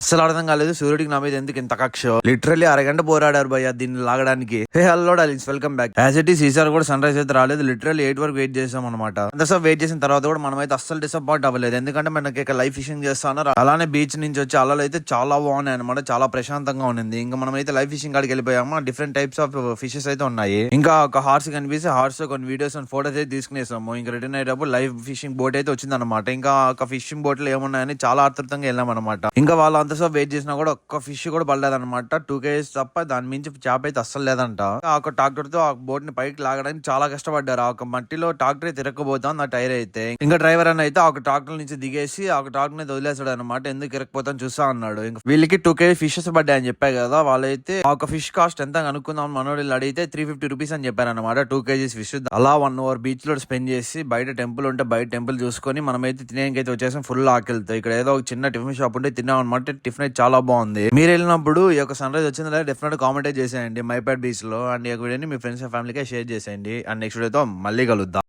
అసలు అర్థం కాలేదు సూర్యుడికి నా మీద ఎందుకు ఇంత కక్ష. లిటరల్లీ అరగంట పోరాడారు భయ్య దీన్ని లాగడానికి. Hey hello darlings, welcome back. As it is ఈసారి కూడా సన్ రైజ్ అయితే రాలేదు. లిటరల్లీ 8 వరకు వెయిట్ చేసాం అనమాట. అంతసేపు వెయిట్ చేసిన తర్వాత కూడా మనం అయితే అస్సలు డిసప్పాయింట్ అవ్వలేదు. ఎందుకంటే మనకి ఇక లైవ్ ఫిషింగ్ చేస్తాను. అలానే బీచ్ నుంచి వచ్చి అలలు అయితే చాలా బాగున్నాయి అనమాట. చాలా ప్రశాంతంగా ఉంది. ఇంకా మనం అయితే లైవ్ ఫిషింగ్ కాడికి వెళ్ళిపోయాము. డిఫరెంట్ టైప్స్ ఆఫ్ ఫిషెస్ అయితే ఉన్నాయి. ఇంకా ఒక హార్స్ కనిపిస్తే హార్స్ కొన్ని వీడియోస్ అండ్ ఫోటోస్ అయితే తీసుకునేసాము. ఇంకా రిటర్న్ అయ్యేటప్పుడు లైవ్ ఫిషింగ్ బోట్ అయితే వచ్చింది అనమాట. ఇంకా ఒక ఫిషింగ్ బోట్ లో ఏమున్నాయని చాలా ఆతృతంగా వెళ్ళాం అనమాట. ఇంకా వాళ్ళు అంతసేపు వెయిట్ చేసినా కూడా ఒక్క ఫిష్ కూడా పడలేదన్నమాట. 2 kgs తప్ప దాని మించి చేప అయితే అస్సలు లేదంట. ఆ ఒక ట్రాక్టర్ తో ఆ బోట్ ని పైకి లాగడానికి చాలా కష్టపడ్డారు. ఆ ఒక మట్టిలో ట్రాక్టర్ తిరగబోతాం ఆ టైర్ అయితే. ఇంకా డ్రైవర్ అని అయితే ఆ ఒక ట్రాక్టర్ నుంచి దిగేసి ఆ ఒక ట్రాక్టర్ ని వదిలేసాడు అనమాట. ఎందుకు ఇరకపోతాను చూస్తా అన్నాడు. ఇంకా వీళ్ళకి 2 kg ఫిషెస్ పడ్డాయి అని చెప్పాయి కదా. వాళ్ళైతే ఆ ఒక ఫిష్ కాస్ట్ ఎంత అనుకుందాం మనోళ్ళు అడిగితే 350 రూపీస్ అని చెప్పారు అనమాట. 2 kgs ఫిష్. అలా 1 hour బీచ్ లో స్పెండ్ చేసి బయట టెంపుల్ ఉంటే బయట టెంపుల్ చూసుకొని మనమైతే తినేకి అయితే వచ్చేసాం. ఫుల్ ఆకలితో ఇక్కడ ఏదో ఒక చిన్న టిఫిన్ షాప్ ఉంటే తిన్నాం అనమాట. టిఫిన్ అయితే చాలా బాగుంది. మీరు వెళ్ళినప్పుడు ఈ యొక్క సన్ రైజ్ వచ్చిందా డెఫినెట్ కామెంట్ చేసేయండి మైపాడ్ బీచ్ లో. అండ్ ఈ వీడియోని మీ ఫ్రెండ్స్ అండ్ ఫ్యామిలీకి షేర్ చేసేయండి. అండ్ నెక్స్ట్ వీడియోతో మళ్ళీ కలుద్దాం.